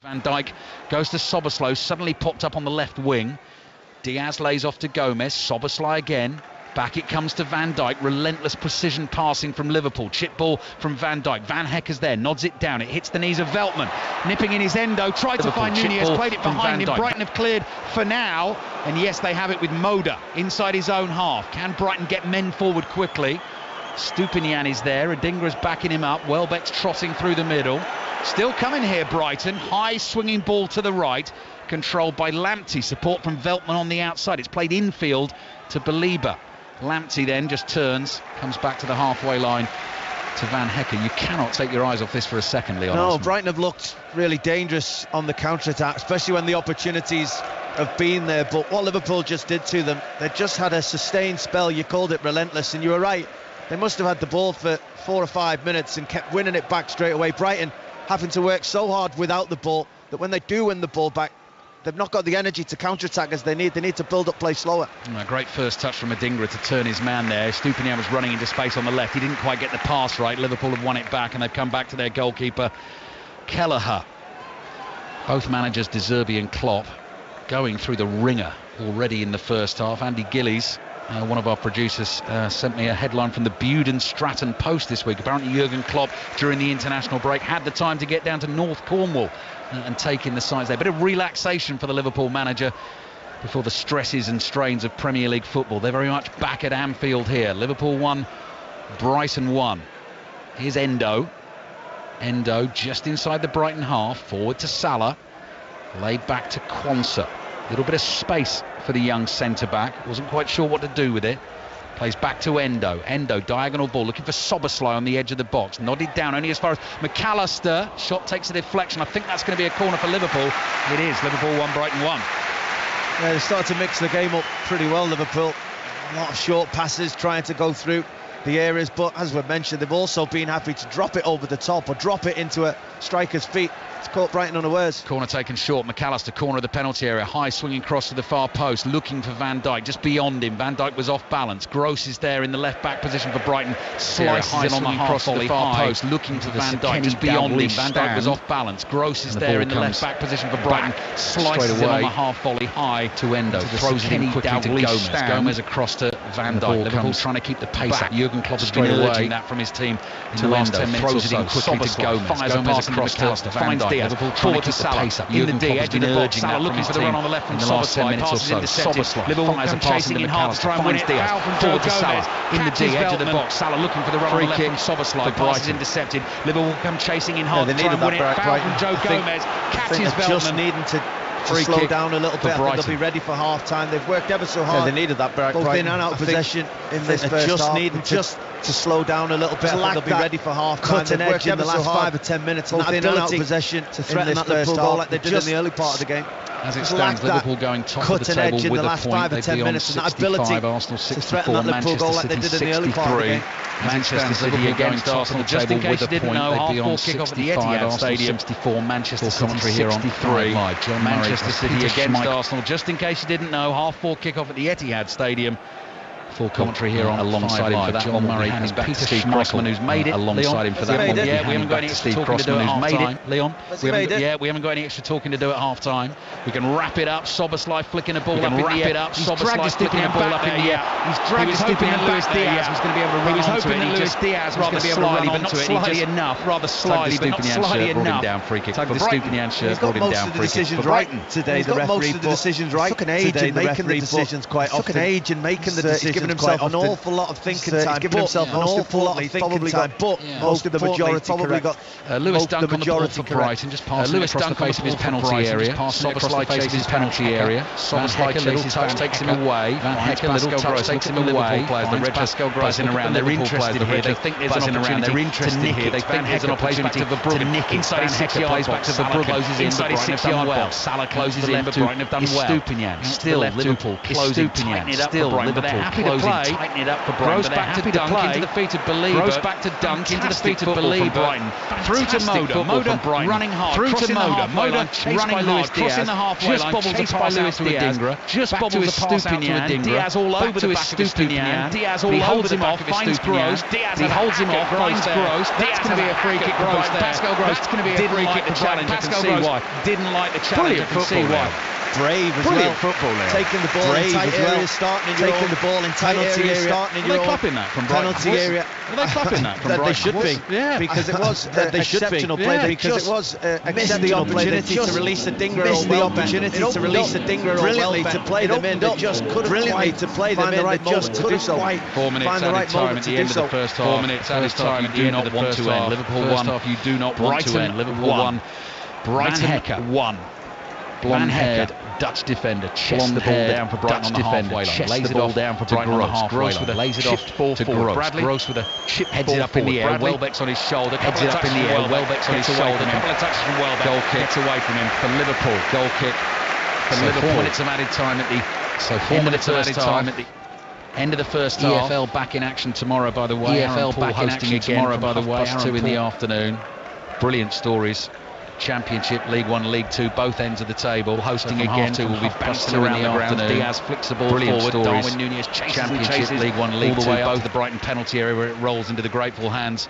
Van Dijk goes to Szoboszlai, suddenly popped up on the left wing. Diaz lays off to Gomez, Szoboszlai again. Back it comes to Van Dijk, relentless precision passing from Liverpool. Chip ball from Van Dijk. Van Hecke's there, nods it down. It hits the knees of Veltman. Nipping in his endo, tried to find Nunez, played it behind him. Brighton have cleared for now. And yes, they have it with Moda inside his own half. Can Brighton get men forward quickly? Stupinian is there, Adingra's backing him up. Welbeck's trotting through the middle. Still coming here, Brighton. High swinging ball to the right, controlled by Lamptey. Support from Veltman on the outside. It's played infield to Belieber. Lamptey then just turns, comes back to the halfway line to Van Hecke. You cannot take your eyes off this for a second, Leon. No, Brighton have looked really dangerous on the counter-attack, especially when the opportunities have been there. But what Liverpool just did to them, they just had a sustained spell. You called it relentless, and you were right. They must have had the ball for 4 or 5 minutes and kept winning it back straight away. Brighton having to work so hard without the ball that when they do win the ball back, they've not got the energy to counter-attack as they need. They need to build up play slower. A great first touch from Adingra to turn his man there. Stupinian was running into space on the left. He didn't quite get the pass right. Liverpool have won it back and they've come back to their goalkeeper, Kelleher. Both managers, De Zerbi and Klopp, going through the ringer already in the first half. Andy Gillies, one of our producers, sent me a headline from the Buden Stratton Post this week. Apparently Jurgen Klopp, during the international break, had the time to get down to North Cornwall and take in the sides there. Bit of relaxation for the Liverpool manager before the stresses and strains of Premier League football. They're very much back at Anfield here. Liverpool 1, Brighton 1. Here's Endo. Endo just inside the Brighton half, forward to Salah. Laid back to Quansah. A little bit of space for the young centre-back. Wasn't quite sure what to do with it. Plays back to Endo. Endo, diagonal ball, looking for Szoboszlai on the edge of the box. Nodded down only as far as McAllister. Shot takes a deflection. I think that's going to be a corner for Liverpool. It is. Liverpool 1, Brighton 1. Yeah, they started to mix the game up pretty well, Liverpool. A lot of short passes trying to go through the areas, but as we've mentioned, they've also been happy to drop it over the top or drop it into a striker's feet. It's caught Brighton unawares. Corner taken short. McAllister, corner of the penalty area. High swinging cross to the far post, looking for Van Dijk, just beyond him. Van Dijk was off balance. Gross is there in the left back position for Brighton. Slices in on the cross to the far post, looking to Van Dijk, just beyond him. Van Dijk was off balance. Gross is there in the left back position for Brighton. Slices in on the half volley high to Endo. Throws it in quickly to Gomez. Gomez across to Van Dijk. Liverpool trying to keep the pace up. Jurgen Klopp has been urging that from his team in the last 10 minutes. Throws it in quickly to Gomez. Fires a pass across to McAllister. Finds Diaz. Forward to Salah in the D, edge of the box. Salah looking for the run on the left from Szoboszlai. Passes intercepted. Liverpool come chasing in hard to try and win it. Diaz forward to Salah in the D, edge of the box. Salah looking for the run on the left from Szoboszlai. Passes intercepted. Liverpool come chasing in hard to try and win it. Foul from Joe Gomez. Catches Veltman. Just needing to slow down a little bit. I think they'll be ready for half time. They've worked ever so hard. Yeah, they needed that break. Both in and out of possession in this first half. Needing to slow down a little bit. I think they'll be ready for half time. They've worked in the last 5 or 10 minutes. Both in and out of possession to threaten that Liverpool goal like they did in the early part of the game. As it stands, Liverpool going top of the table with a point. They'd be on 65, Arsenal 64, Manchester City 63. Manchester City against Arsenal, just in case you didn't know, half-ball kick-off at the Etihad Stadium. 64, Manchester City here on 63. Manchester City against Arsenal, just in case you didn't know, half-ball kick-off at the Etihad Stadium. Full commentary here on alongside him for that one. Murray and Peter Steve Crossman, who's made it alongside him for that one. Yeah, we haven't got any extra talking to do at half time. Leon, yeah, we haven't got any extra talking to do at half time. We can wrap it up. Szoboszlai flicking a ball up in the air. Szoboszlai flicking a ball up in the air. He's dragged his hoping that Luis Diaz was going to be able to run onto it. He was hoping that Luis Diaz was going to be able to run onto it. Slightly enough, rather slightly, but not slightly enough. Down free kick for Brighton. He's got most of the decisions right today. The referee took an age in making the decisions quite often. Took an age in making the decisions. Given himself an awful lot of thinking time. He's given himself an awful lot of thinking time. But most of the majority probably got Lewis Dunk on the ball for Brighton, just passing across the face of his penalty area. Szoboszlai chases his penalty area. Szoboszlai little touch takes him away. Van Hecke little touch takes him away. The red Pascal buzzing around. They're interested here. They think there's an opportunity. They're interested here. They think there's an opportunity to nick inside his 6-yard box. Salah closes inside his 6-yard box. Salah closes in, but Brighton have done well. Stupinian still Liverpool closing, tightening it up for Brighton, but they're happy play, tighten it up for Brighton. Gross back to Dunk into the feet of Believer. Gross back to Dunk into the feet of Believer. Through to Moda. running hard. Through to Moda. Running hard. Crossing the halfway line. Just bobbles a pass out to Adingra. Just bobbles a pass out to Adingra. Diaz all over the back of Stupinian. Diaz all over the back of finds Gross. Diaz holds him off. Finds Gross. That's going to be a free kick. Gross there. Pascal Gross. That's going to be a free kick. The challenge. I can see why. Didn't like the challenge. I can see why. Brave as well. Football now. Taking the ball in tight areas, starting in your own. Taking the ball in tight areas, starting in your own. Are they clapping that from Brighton? Penalty area. Are they clapping that from Brighton? They should be. Yeah. Because it was exceptional play. Because it was missed the opportunity to release Adingra. Missed the opportunity to release Adingra brilliantly to play them in. They just couldn't quite to play them in. They just couldn't quite 4 minutes added time at the end of the first half. 4 minutes added time at the end of the first half. Liverpool won. You do not want to end. Liverpool won. Brighton won. Blonde-haired Dutch defender chests the ball down for Brighton on the halfway line. Lays it all down for Brighton on the halfway line. Lays it off to Gross. Gross with a chip heads it up in the air. Welbeck's on his shoulder. Heads it up in the air. Welbeck's on his shoulder. A couple of touches from Welbeck. Goal kick. Gets away from him for Liverpool. Goal kick for Liverpool. 4 minutes of added time at the 4 minutes of added time at the end of the first half. EFL back in action tomorrow, by the way. EFL back in action tomorrow, by the way. 2 in the afternoon. Brilliant stories. Championship, League One, League Two, both ends of the table. Hosting again, two will be bouncing around the ground. Diaz flicks the ball forward. Darwin Núñez chases League One, League Two, both the Brighton penalty area where it rolls into the grateful hands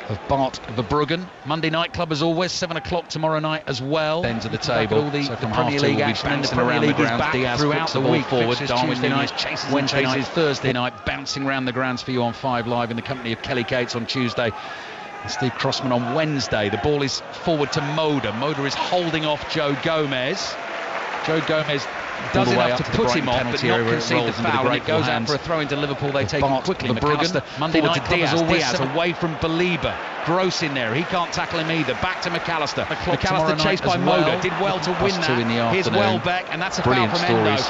of Bart Verbruggen. Monday Night Club as always, 7 o'clock tomorrow night as well. Ends of the table. All the Premier League action in the Premier League is back Diaz throughout the week forward. Darwin Núñez chases Wednesday night, Thursday night, bouncing around the grounds for you on 5 Live in the company of Kelly Cates on Tuesday. Steve Crossman on Wednesday. The ball is forward to Moda. Moda is holding off Joe Gomez. Joe Gomez does enough to put him off, but not concede the foul. And it goes out for a throw into Liverpool. They take it quickly. McAllister, Monday Night Club as always, Diaz away from Belieber. Gross in there. He can't tackle him either. Back to McAllister. McAllister chased by Moda. Did well to win that. Here's Welbeck, and that's a foul from Endo.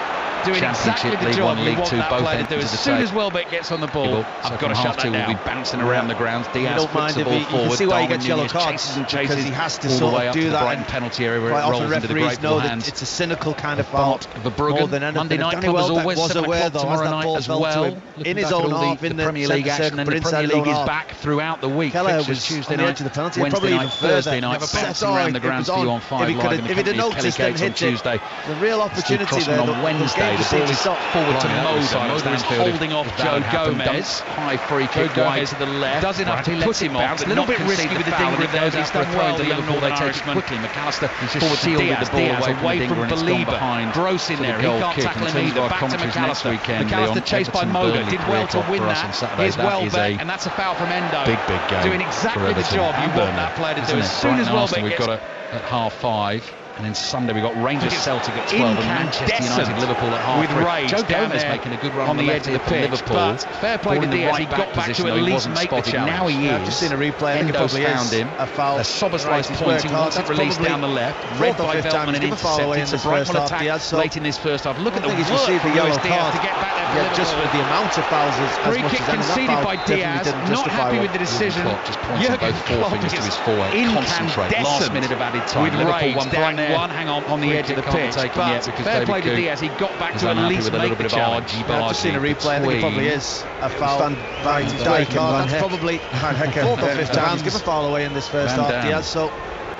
Doing exactly the job you want that player to do. As soon as Welbeck gets on the ball, I've got to shut that down. Will be bouncing around the grounds. Diaz flicks the ball forward. You can see why he gets yellow cards because he has to sort of do that. Brighton penalty area where it rolls into the grateful hands. It's a cynical kind of foul. More than anything. Monday Night Club as always, 7 o'clock tomorrow night as well. In his own half, in the Premier League action, and the Premier League is back throughout the week. Fixtures Tuesday night, Wednesday night, Thursday night, bouncing around the grounds for you on 5 Live in the company of Kelly Cates on Tuesday. The real opportunity there on Wednesday. The ball is forward to Moda. Moda is holding off Joe Gomez. High free kick wide to the left. Does enough to put him off. A little bit risky with the Adingra there. He's done well. The young Northern Irishman. Quickly, McAllister forward to Diaz away from Belieber. Gross in there. He can't tackle him either. Back to McAllister. McAllister chased by Moda. Did well to win that. Here's Welbeck, and that's a foul from Endo. Big game. Doing exactly the job you want that player to do. As soon as Welbeck gets... We've got at 5:30. And then Sunday we've got Rangers Celtic at 12 and Manchester United Liverpool at half. With Rage Joe Gomez making a good run on the edge of the pitch. Liverpool. Fair play to Diaz. He got back to at least make the challenge. Now he is. I've just seen a replay. Endo's found him. A foul. Sobersley's pointing. Wants it released down the left. Read by Veltman and intercepted. So Brighton will attack late in this first half. Look at the work received a yellow card to get back there for Liverpool. Just with the amount of fouls as free kick conceded by Diaz. Not happy with the decision. Jurgen Klopp is incandescent. Last minute of added time. Liverpool 1 Brighton 1. Hang on the edge of the pitch, but fair play to Diaz. He got back to at least make the challenge. I've just seen a replay. I think it probably is a foul by Dyke. That's probably fourth or fifth time he's given a foul away in this first half, Diaz. So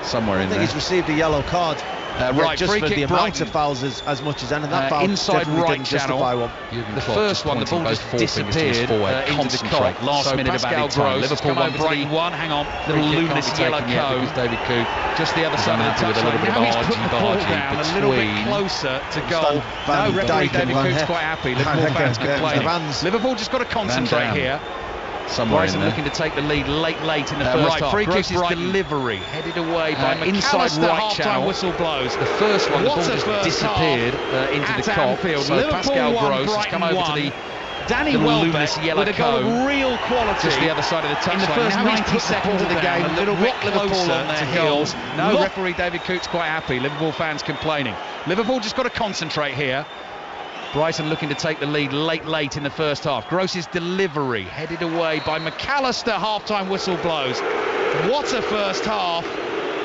somewhere in there, I think he's received a yellow card. Right, just for the amount of fouls as much as anything. That foul inside right channel. The first one, the ball just disappeared into the cop. Last minute of added time. Liverpool 1, Brighton 1. Hang on, little luminous yellow code. David Coop just the other side of the touchline. Now he's put the ball down a little bit closer to goal. No, referee David Coop's quite happy. Liverpool fans complaining. Liverpool just got to concentrate here. Brighton looking to take the lead late in the first half. Free kick is delivery, headed away by inside right channel. Whistle blows. The first one, the ball just disappeared into the cop. So Pascal Gross has come over to the Danny Welbeck yellow with a goal of real quality. Just the other side of the touchline. In the first 90 seconds of the game, a little bit closer on their heels. No, referee David Coop's quite happy. Liverpool fans complaining. Liverpool just got to concentrate here. Brighton looking to take the lead late in the first half. Gross's delivery headed away by McAllister. Half-time whistle blows. What a first half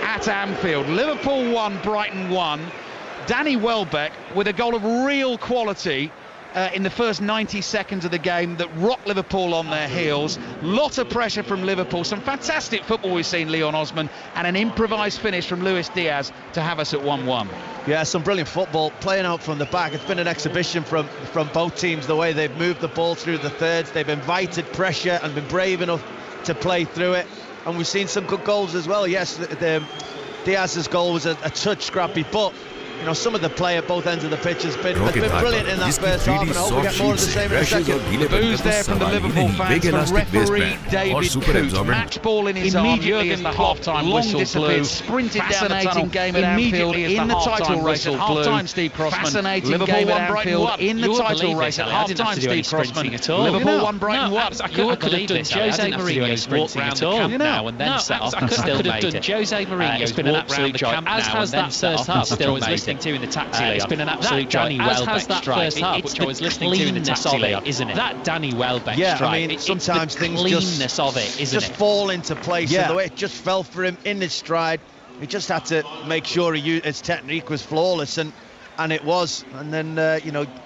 at Anfield. Liverpool 1, Brighton 1. Danny Welbeck with a goal of real quality in the first 90 seconds of the game that rocked Liverpool on their heels. Lot of pressure from Liverpool, some fantastic football we've seen, Leon Osman, and an improvised finish from Luis Diaz to have us at 1-1. Yeah, some brilliant football playing out from the back. It's been an exhibition from both teams, the way they've moved the ball through the thirds. They've invited pressure and been brave enough to play through it, and we've seen some good goals as well. Yes, Diaz's goal was a touch scrappy, but you know, some of the play at both ends of the pitch has been brilliant in that first half, and I hope we get more of the same in a second. Booze there from the Liverpool fans for referee David Coote. Match ball in his arm immediately as the half-time whistle blew. Sprinted down the tunnel game at Anfield in the title race at half-time. Steve Crossman. Fascinating game at Anfield in the title race at half-time. Steve Crossman. Liverpool won, Brighton won. I could have done Jose Mourinho's walk round the camp now and then set off and still made it. Jose Mourinho's walk round the camp now and then set off and still made it. To in the taxi it's been an absolute Danny Welbeck strike. Which I was listening to in the taxi layout, isn't it? That Danny Welbeck strike. I mean, sometimes things just fall into place. And the way it just fell for him in his stride, he just had to make sure his technique was flawless, and it was. And then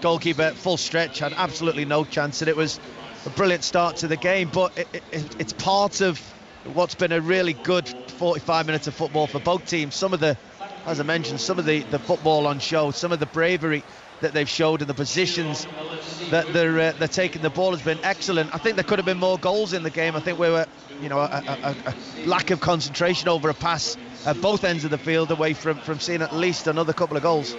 goalkeeper at full stretch had absolutely no chance, and it was a brilliant start to the game. But it's part of what's been a really good 45 minutes of football for both teams. As I mentioned, some of the football on show, some of the bravery that they've showed and the positions that they're taking the ball has been excellent. I think there could have been more goals in the game. I think we were, a lack of concentration over a pass at both ends of the field away from seeing at least another couple of goals.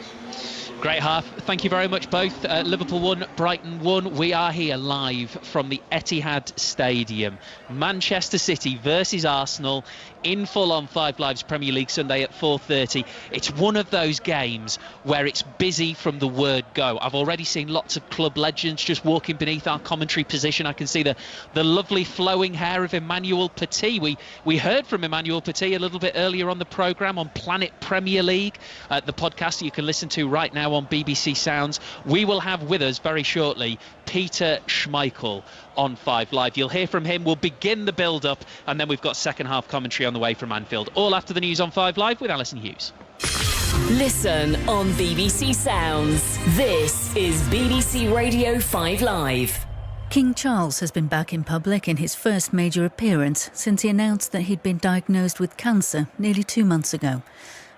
Great half. Thank you very much both. Liverpool won, Brighton won. We are here live from the Etihad Stadium. Manchester City versus Arsenal in full on Five Live's Premier League Sunday at 4:30. It's one of those games where it's busy from the word go. I've already seen lots of club legends just walking beneath our commentary position. I can see the lovely flowing hair of Emmanuel Petit. We heard from Emmanuel Petit a little bit earlier on the programme on Planet Premier League, the podcast that you can listen to right now on BBC Sounds. We will have with us very shortly Peter Schmeichel on 5 Live. You'll hear from him. We'll begin the build-up, and then we've got second half commentary on the way from Anfield. All after the news on 5 Live with Alison Hughes. Listen on BBC Sounds. This is BBC Radio 5 Live. King Charles has been back in public in his first major appearance since he announced that he'd been diagnosed with cancer nearly 2 months ago.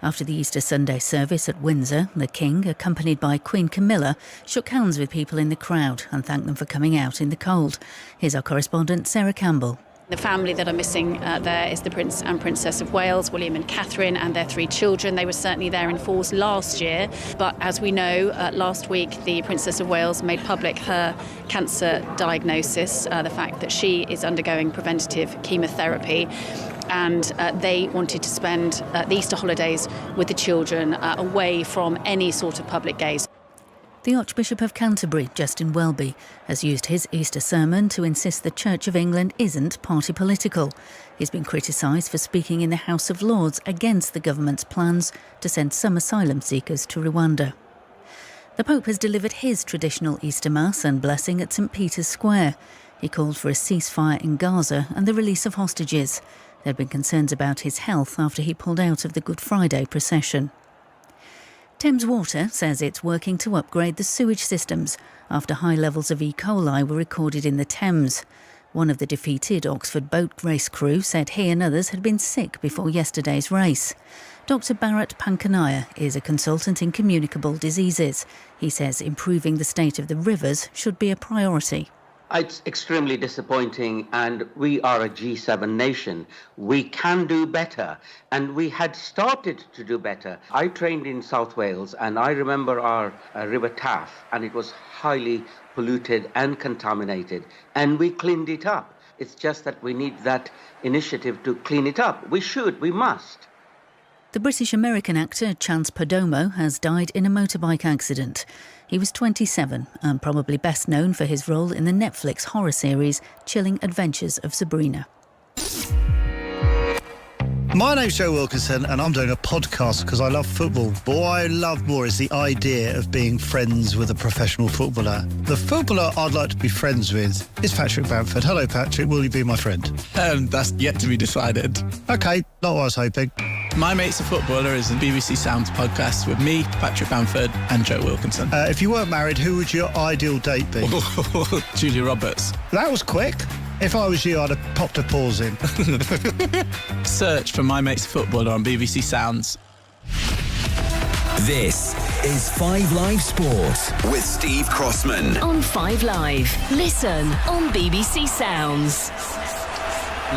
After the Easter Sunday service at Windsor, the King, accompanied by Queen Camilla, shook hands with people in the crowd and thanked them for coming out in the cold. Here's our correspondent, Sarah Campbell. The family that are missing there is the Prince and Princess of Wales, William and Catherine, and their 3 children. They were certainly there in force last year, but as we know, last week the Princess of Wales made public her cancer diagnosis, the fact that she is undergoing preventative chemotherapy. And they wanted to spend the Easter holidays with the children away from any sort of public gaze. The Archbishop of Canterbury, Justin Welby, has used his Easter sermon to insist the Church of England isn't party political. He's been criticised for speaking in the House of Lords against the government's plans to send some asylum seekers to Rwanda. The Pope has delivered his traditional Easter Mass and blessing at St Peter's Square. He called for a ceasefire in Gaza and the release of hostages. There had been concerns about his health after he pulled out of the Good Friday procession. Thames Water says it's working to upgrade the sewage systems after high levels of E. coli were recorded in the Thames. One of the defeated Oxford boat race crew said he and others had been sick before yesterday's race. Dr Bharat Pankanaya is a consultant in communicable diseases. He says improving the state of the rivers should be a priority. It's extremely disappointing, and we are a G7 nation. We can do better, and we had started to do better. I trained in South Wales, and I remember our River Taff, and it was highly polluted and contaminated, and we cleaned it up. It's just that we need that initiative to clean it up. We must. The British-American actor Chance Perdomo has died in a motorbike accident. He was 27 and probably best known for his role in the Netflix horror series Chilling Adventures of Sabrina. My name's Joe Wilkinson and I'm doing a podcast because I love football. But what I love more is the idea of being friends with a professional footballer. The footballer I'd like to be friends with is Patrick Bamford. Hello, Patrick. Will you be my friend? That's yet to be decided. OK, not what I was hoping. My Mate's a Footballer is a BBC Sounds podcast with me, Patrick Bamford, and Joe Wilkinson. If you weren't married, who would your ideal date be? Julia Roberts. That was quick. If I was you, I'd have popped a pause in. Search for My Mate's a Footballer on BBC Sounds. This is 5 Live Sport with Steve Crossman. On 5 Live. Listen on BBC Sounds.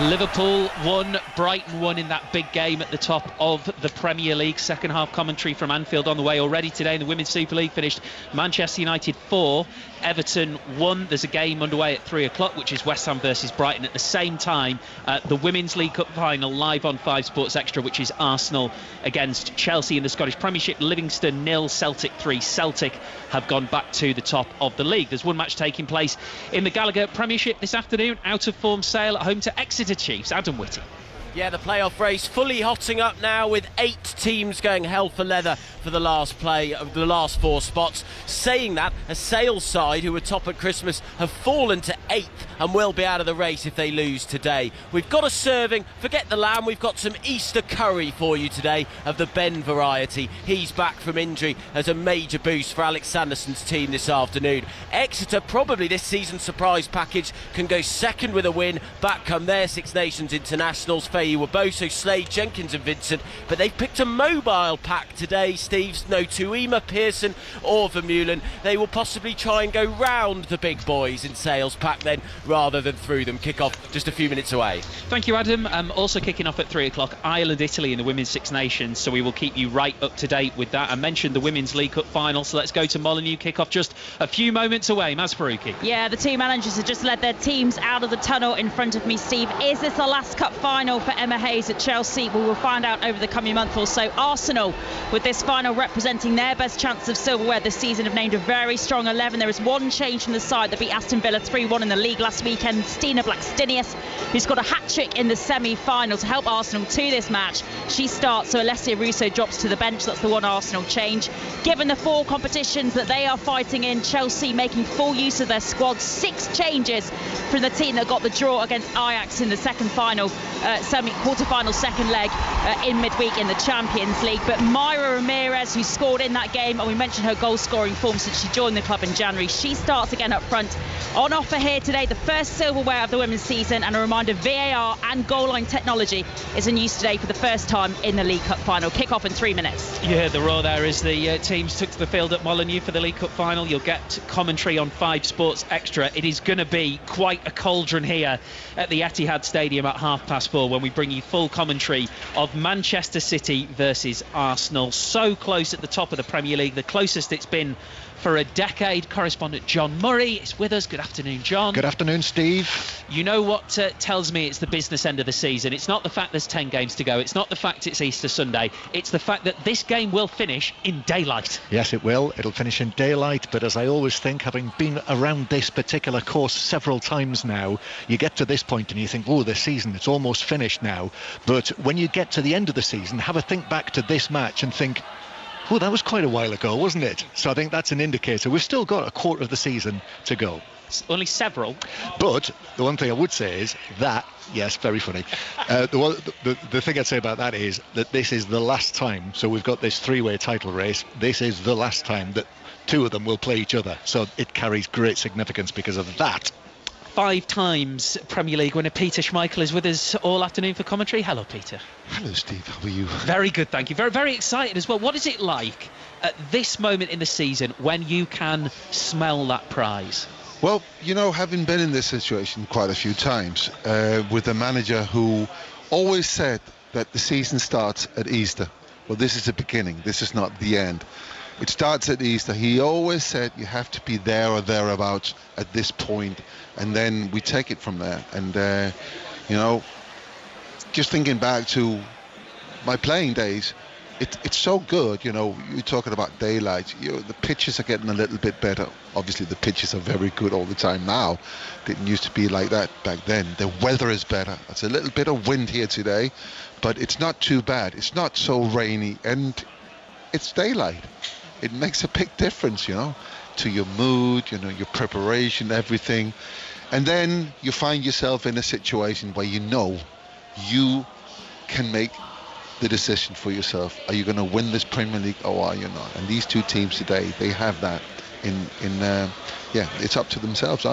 Liverpool won, Brighton won in that big game at the top of the Premier League. Second half commentary from Anfield on the way already today. In the Women's Super League finished Manchester United 4, Everton 1. There's a game underway at 3 o'clock, which is West Ham versus Brighton. At the same time, the Women's League Cup final live on 5 Sports Extra, which is Arsenal against Chelsea in the Scottish Premiership. Livingston 0, Celtic 3. Celtic have gone back to the top of the league. There's one match taking place in the Gallagher Premiership this afternoon. Out of form Sale at home to Exeter Chiefs. Adam Whitty. Yeah, the playoff race fully hotting up now with 8 teams going hell for leather for the last 4 spots. Saying that, a Sale side who were top at Christmas have fallen to 8th and will be out of the race if they lose today. We've got a serving, forget the lamb, we've got some Easter curry for you today of the Ben variety. He's back from injury as a major boost for Alex Sanderson's team this afternoon. Exeter, probably this season's surprise package, can go second with a win. Back come their Six Nations internationals, Waboso, Slade, Jenkins and Vincent, but they've picked a mobile pack today, Steve's. No Tuima, Pearson or Vermeulen. They will possibly try and go round the big boys in Sale's pack then, rather than through them. Kick off just a few minutes away. Thank you, Adam. Also kicking off at 3 o'clock, Ireland, Italy in the Women's Six Nations, so we will keep you right up to date with that. I mentioned the Women's League Cup final, so let's go to Molineux. Kick off just a few moments away. Maz Faruqi. Yeah, the two managers have just led their teams out of the tunnel in front of me, Steve. Is this the last cup final for Emma Hayes at Chelsea? We will find out over the coming month or so. Arsenal, with this final representing their best chance of silverware this season, have named a very strong 11. There is one change from the side that beat Aston Villa 3-1 in the league last weekend. Stina Blackstenius, who's got a hat-trick in the semi-final to help Arsenal to this match. She starts, so Alessia Russo drops to the bench. That's the one Arsenal change. Given the 4 competitions that they are fighting in, Chelsea making full use of their squad. 6 changes from the team that got the draw against Ajax in the second final, quarter-final second leg in midweek in the Champions League. But Myra Ramirez, who scored in that game, and we mentioned her goal-scoring form since she joined the club in January, she starts again up front. On offer here today, the first silverware of the women's season, and a reminder, VAR and goal line technology is in use today for the first time in the League Cup final. Kick-off in 3 minutes. You heard the roar there as the teams took to the field at Molineux for the League Cup final. You'll get commentary on 5 Sports Extra. It is going to be quite a cauldron here at the Etihad Stadium at 4:30 when we bring you full commentary of Manchester City versus Arsenal. So close at the top of the Premier League, the closest it's been for a decade. Correspondent John Murray is with us. Good afternoon, John. Good afternoon, Steve. You know what tells me it's the business end of the season? It's not the fact there's 10 games to go. It's not the fact it's Easter Sunday. It's the fact that this game will finish in daylight. Yes, it will. It'll finish in daylight. But as I always think, having been around this particular course several times now, you get to this point and you think, oh, the season, it's almost finished now. But when you get to the end of the season, have a think back to this match and think, oh, that was quite a while ago, wasn't it? So I think that's an indicator. We've still got a quarter of the season to go. Only several. But the one thing I would say is that, yes, very funny. The thing I'd say about that is that this is the last time, so we've got this 3-way title race, this is the last time that 2 of them will play each other. So it carries great significance because of that. 5 times Premier League winner Peter Schmeichel is with us all afternoon for commentary. Hello, Peter. Hello, Steve. How are you? Very good, thank you. Very, very excited as well. What is it like at this moment in the season when you can smell that prize? Well, you know, having been in this situation quite a few times with a manager who always said that the season starts at Easter. Well, this is the beginning. This is not the end. It starts at Easter. He always said you have to be there or thereabouts at this point, and then we take it from there. And, you know, just thinking back to my playing days, it's so good, you know, you're talking about daylight. The pitches are getting a little bit better. Obviously, the pitches are very good all the time now. Didn't used to be like that back then. The weather is better. There's a little bit of wind here today, but it's not too bad. It's not so rainy, and it's daylight. It makes a big difference, you know, to your mood, you know, your preparation, everything. And then you find yourself in a situation where you know you can make the decision for yourself. Are you going to win this Premier League or are you not? And these two teams today, they have that it's up to themselves.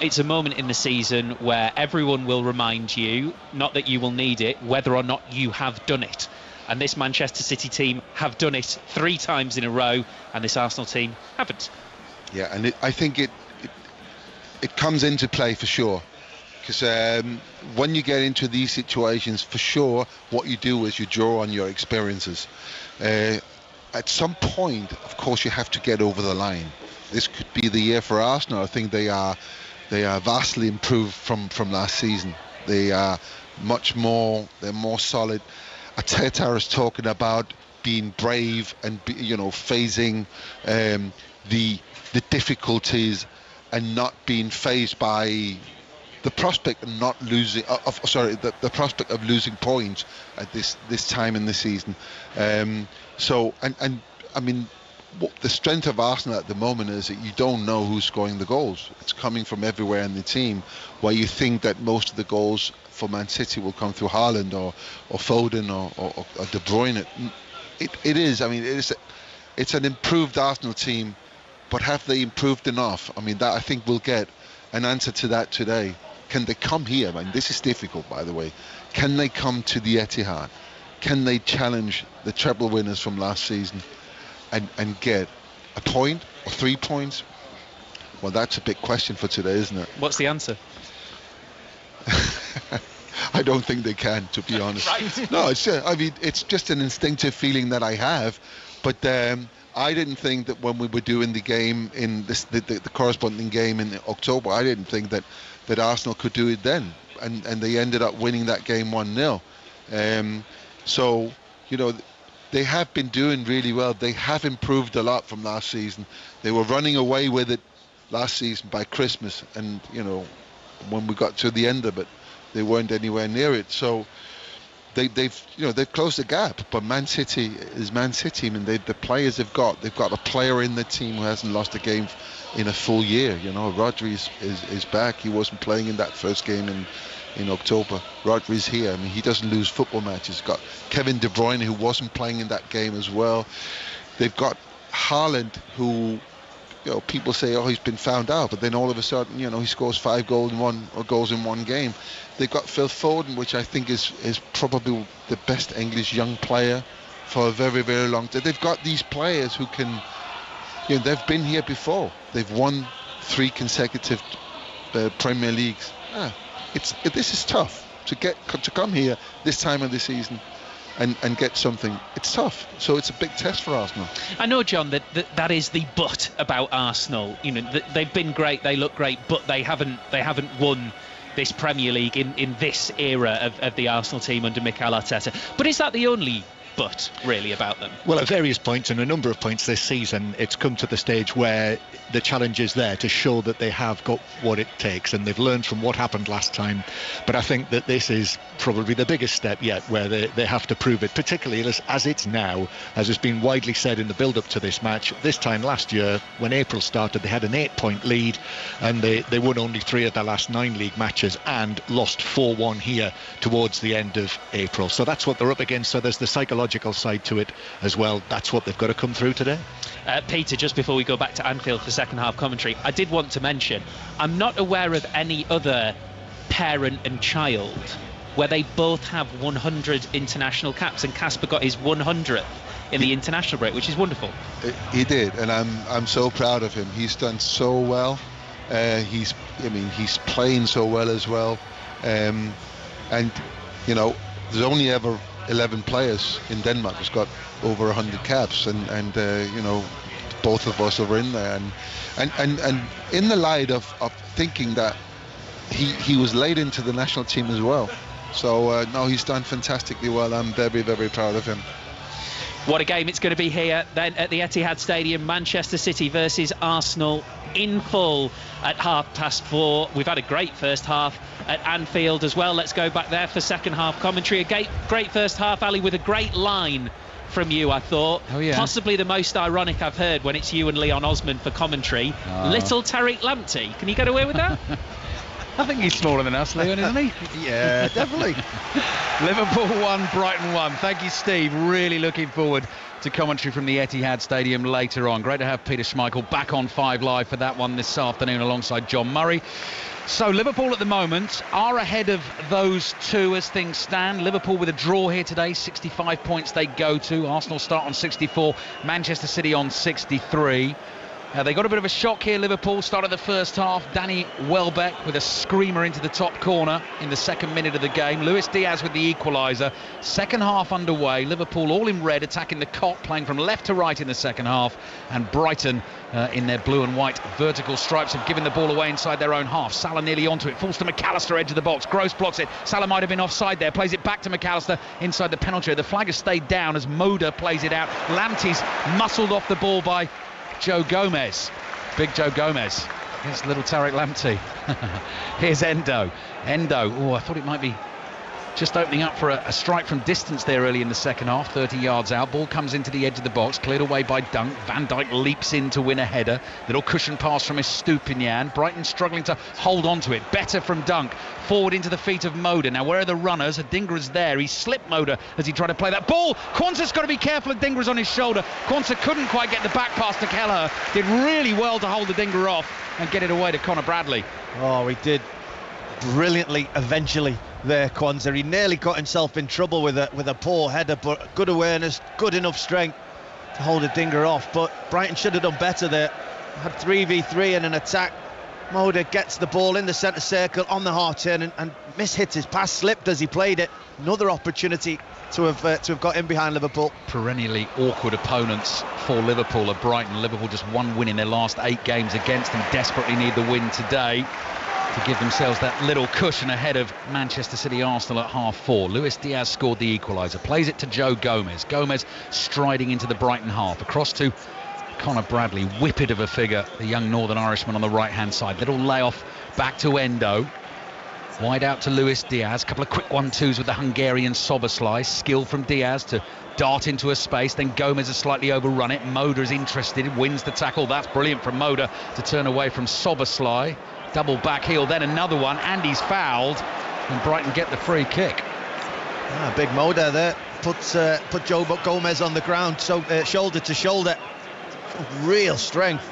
It's a moment in the season where everyone will remind you, not that you will need it, whether or not you have done it. And this Manchester City team have done it 3 times in a row, and this Arsenal team haven't. Yeah, and I think it comes into play for sure. Because when you get into these situations, for sure, what you do is you draw on your experiences. At some point, of course, you have to get over the line. This could be the year for Arsenal. I think they are vastly improved from last season. They are they're more solid. Arteta is talking about being brave and facing the difficulties and not being phased by the prospect of not losing. The prospect of losing points at this time in the season. The strength of Arsenal at the moment is that you don't know who's scoring the goals. It's coming from everywhere in the team, where you think that most of the goals for Man City will come through Haaland or Foden or De Bruyne. It is. I mean, it's an improved Arsenal team, but have they improved enough? I mean, that I think we'll get an answer to that today. Can they come here? I mean, this is difficult, by the way. Can they come to the Etihad? Can they challenge the treble winners from last season and get a point or 3 points? Well, that's a big question for today, isn't it? What's the answer? I don't think they can, to be honest. Right. No, it's just an instinctive feeling that I have. But I didn't think that when we were doing the game in the corresponding game in October, I didn't think that Arsenal could do it then. And they ended up winning that game 1-0. They have been doing really well. They have improved a lot from last season. They were running away with it last season by Christmas, and when we got to the end of it, they weren't anywhere near it. So they've closed the gap. But Man City is Man City. I mean, the players they've got a player in the team who hasn't lost a game in a full year. Rodri is back. He wasn't playing in that first game in October. Rodri's here. I mean, he doesn't lose football matches. Got Kevin De Bruyne, who wasn't playing in that game as well. They've got Haaland, who people say, he's been found out, but then all of a sudden, he scores 5 goals in one game. They've got Phil Foden, which I think is probably the best English young player for a very, very long time. They've got these players who can, they've been here before. They've won 3 consecutive Premier Leagues. This is tough to come here this time of the season and get something. It's tough, so it's a big test for Arsenal. I know, John, that is the but about Arsenal. They've been great, they look great, but they haven't won this Premier League in this era of the Arsenal team under Mikel Arteta. But is that the only but really about them? Well, at various points and a number of points this season, it's come to the stage where the challenge is there to show that they have got what it takes, and they've learned from what happened last time. But I think that this is probably the biggest step yet, where they have to prove it, particularly as it's now, as has been widely said in the build-up to this match. This time last year, when April started, they had an 8-point lead, and they won only 3 of their last 9 league matches and lost 4-1 here towards the end of April. So that's what they're up against. So there's the psychological side to it as well. That's what they've got to come through today. Peter, just before we go back to Anfield for second half commentary, I did want to mention, I'm not aware of any other parent and child where they both have 100 international caps, and Kasper got his 100th in the international break, which is wonderful. He did, and I'm so proud of him. He's done so well. He's playing so well as well. And there's only ever 11 players in Denmark who's got over 100 caps, and both of us are in there, and in the light of thinking that he was late into the national team as well. So no, he's done fantastically well. I'm very, very proud of him. What a game it's going to be here then at the Etihad Stadium. Manchester City versus Arsenal in full at 4:30. We've had a great first half at Anfield as well. Let's go back there for second half commentary. A great first half, Ali, with a great line from you, I thought. Oh, yeah. Possibly the most ironic I've heard when it's you and Leon Osman for commentary. Little Tariq Lamptey. Can you get away with that? I think he's smaller than us, Leon, isn't he? Yeah, definitely. Liverpool 1, Brighton 1. Thank you, Steve. Really looking forward to commentary from the Etihad Stadium later on. Great to have Peter Schmeichel back on 5 Live for that one this afternoon alongside John Murray. So Liverpool at the moment are ahead of those two as things stand. Liverpool with a draw here today, 65 points they go to. Arsenal start on 64, Manchester City on 63. They got a bit of a shock here, Liverpool. Started the first half. Danny Welbeck with a screamer into the top corner in the second minute of the game. Luis Diaz with the equaliser. Second half underway. Liverpool all in red, attacking the Kop, playing from left to right in the second half. And Brighton in their blue and white vertical stripes have given the ball away inside their own half. Salah nearly onto it. Falls to McAllister, edge of the box. Gross blocks it. Salah might have been offside there. Plays it back to McAllister inside the penalty area. The flag has stayed down as Moda plays it out. Lamptey's muscled off the ball by Joe Gomez. Big Joe Gomez against little Tariq Lamptey. Here's Endo. Oh, I thought it might be just opening up for a strike from distance there early in the second half, 30 yards out. Ball comes into the edge of the box, cleared away by Dunk. Van Dijk leaps in to win a header. Little cushion pass from Estupiñán. Brighton struggling to hold on to it. Better from Dunk. Forward into the feet of Moda. Now, where are the runners? Adingra's there. He slipped Moda as he tried to play that ball. Quansah's got to be careful. Adingra's on his shoulder. Quansah couldn't quite get the back pass to Kelleher. Did really well to hold Adingra off and get it away to Conor Bradley. Oh, he did brilliantly eventually there, Quansah. He nearly got himself in trouble with a poor header, but good awareness, good enough strength to hold Adingra off. But Brighton should have done better there. Had 3v3 in an attack. Moda gets the ball in the centre circle on the half turn and mishits his pass, slipped as he played it. Another opportunity to have got in behind Liverpool. Perennially awkward opponents for Liverpool at Brighton. Liverpool just one win in their last 8 games against them. Desperately need the win today to give themselves that little cushion ahead of Manchester City Arsenal at half-4. Luis Diaz scored the equaliser. Plays it to Joe Gomez. Gomez striding into the Brighton half. Across to Conor Bradley. Whippet of a figure, the young Northern Irishman on the right-hand side. Little layoff back to Endo. Wide out to Luis Diaz. A couple of quick 1-2s with the Hungarian Soboslai. Skill from Diaz to dart into a space. Then Gomez has slightly overrun it. Moda is interested. Wins the tackle. That's brilliant from Moda to turn away from Soboslai. Double back heel, then another one, and he's fouled, and Brighton get the free kick. Big Moda there put Joe Gomez on the ground, so shoulder to shoulder. Real strength,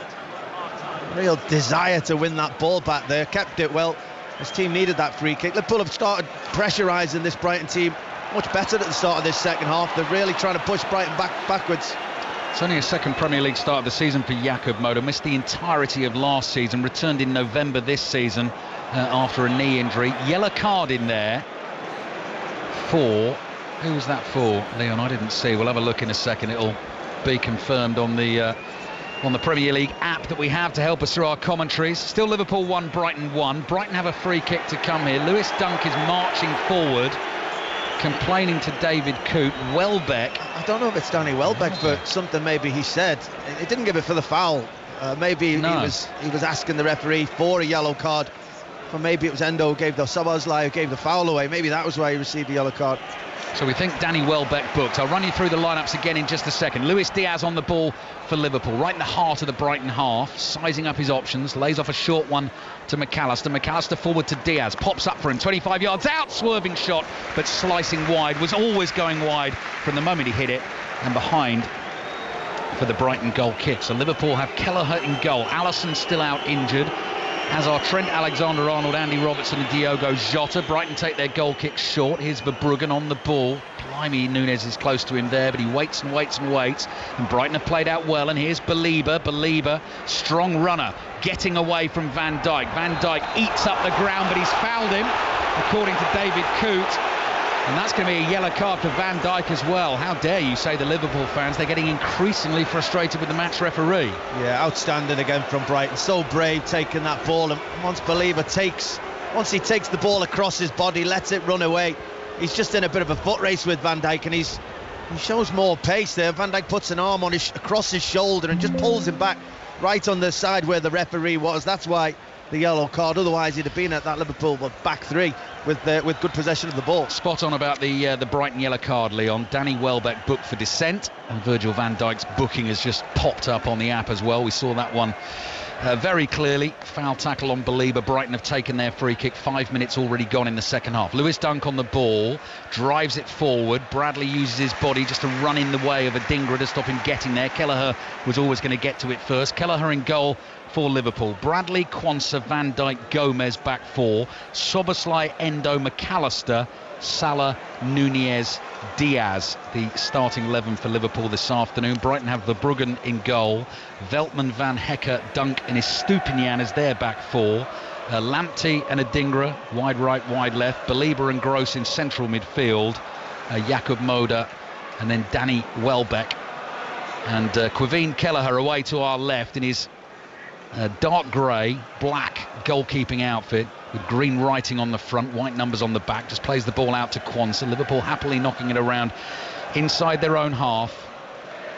real desire to win that ball back there. Kept it well. His team needed that free kick. Liverpool have started pressurising this Brighton team much better at the start of this second half. They're really trying to push Brighton backwards. It's only a second Premier League start of the season for Jakub Moda. Missed the entirety of last season, returned in November this season after a knee injury. Yellow card in there for... Who was that for, Leon? I didn't see. We'll have a look in a second. It'll be confirmed on the Premier League app that we have to help us through our commentaries. Still Liverpool 1, Brighton 1. Brighton have a free kick to come here. Lewis Dunk is marching forward, complaining to David Coote. Welbeck, I don't know if it's Danny Welbeck for something maybe he said. He didn't give it for the foul. Maybe he was asking the referee for a yellow card. Or maybe it was Endo who gave the Soboslai who gave the foul away. Maybe that was why he received the yellow card. So we think Danny Welbeck booked. I'll run you through the lineups again in just a second. Luis Diaz on the ball for Liverpool, right in the heart of the Brighton half, sizing up his options, lays off a short one to McAllister. McAllister forward to Diaz, pops up for him, 25 yards out, swerving shot, but slicing wide, was always going wide from the moment he hit it, and behind for the Brighton goal kick. So Liverpool have Kelleher in goal. Alisson still out injured, as are Trent Alexander-Arnold, Andy Robertson and Diogo Jota. Brighton take their goal kick short. Here's Verbruggen on the ball. Blimey, Nunes is close to him there, but he waits and waits and waits. And Brighton have played out well. And here's Belieber, strong runner, getting away from Van Dijk. Van Dijk eats up the ground, but he's fouled him, according to David Coote. And that's going to be a yellow card for Van Dijk as well. How dare you say the Liverpool fans? They're getting increasingly frustrated with the match referee. Yeah, outstanding again from Brighton. So brave taking that ball. And once he takes the ball across his body, lets it run away, he's just in a bit of a foot race with Van Dijk, and he shows more pace there. Van Dijk puts an arm across his shoulder and just pulls him back right on the side where the referee was. That's why the yellow card. Otherwise he'd have been at that Liverpool back three with good possession of the ball. Spot on about the Brighton yellow card, Leon. Danny Welbeck booked for dissent, and Virgil van Dijk's booking has just popped up on the app as well. We saw that one Very clearly, foul tackle on Belieber. Brighton have taken their free kick. 5 minutes already gone in the second half. Lewis Dunk on the ball, drives it forward. Bradley uses his body just to run in the way of Adingra to stop him getting there. Kelleher was always going to get to it first. Kelleher in goal for Liverpool. Bradley, Quansah, Van Dijk, Gomez back four. Szoboszlai, Endo, McAllister, Salah, Nunez, Diaz, the starting 11 for Liverpool this afternoon. Brighton have Verbruggen in goal. Veltman, Van Hecke, Dunk and Estupiñán as their back four. Lamptey and Adingra, wide right, wide left. Belieber and Gross in central midfield. Jakob Moder and then Danny Welbeck. And Quevin Kelleher away to our left in his dark grey, black goalkeeping outfit with green writing on the front, white numbers on the back. Just plays the ball out to Quansah. Liverpool happily knocking it around inside their own half.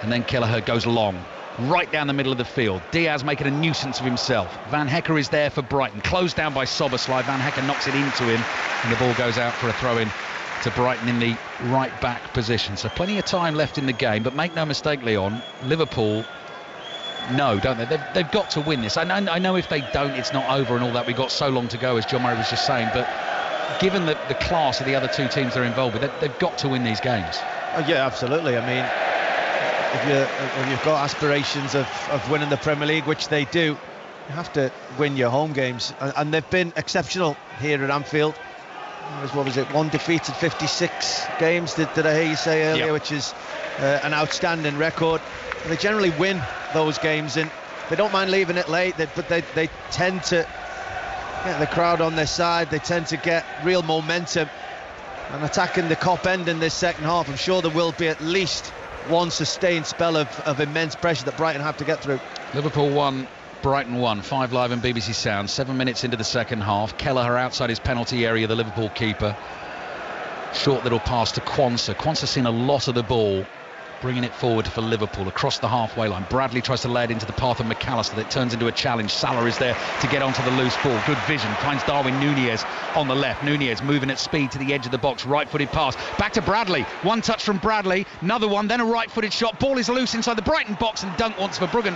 And then Kelleher goes long, right down the middle of the field. Diaz making a nuisance of himself. Van Hecke is there for Brighton. Closed down by Szoboszlai. Van Hecke knocks it into him. And the ball goes out for a throw-in to Brighton in the right-back position. So plenty of time left in the game. But make no mistake, Leon, Liverpool... No, don't they? They've got to win this. I know if they don't, it's not over and all that. We've got so long to go, as John Murray was just saying. But given the class of the other two teams they're involved with, they've got to win these games. Oh, yeah, absolutely. I mean, if you've got aspirations of winning the Premier League, which they do, you have to win your home games. And they've been exceptional here at Anfield. What was it? One defeated 56 games, did I hear you say earlier, yep. Which is an outstanding record. They generally win those games, and they don't mind leaving it late, but they tend to get the crowd on their side. They tend to get real momentum and attacking the Kop end in this second half. I'm sure there will be at least one sustained spell of immense pressure that Brighton have to get through. Liverpool 1, Brighton 1, 5 Live and BBC Sound. 7 minutes into the second half. Kelleher outside his penalty area, the Liverpool keeper. Short little pass to Quansah. Quansah seen a lot of the ball, bringing it forward for Liverpool across the halfway line. Bradley tries to lay it into the path of McAllister. That turns into a challenge. Salah is there to get onto the loose ball. Good vision. Finds Darwin Nunez on the left. Nunez moving at speed to the edge of the box. Right-footed pass. Back to Bradley. One touch from Bradley. Another one. Then a right-footed shot. Ball is loose inside the Brighton box, and Dunk wants Verbruggen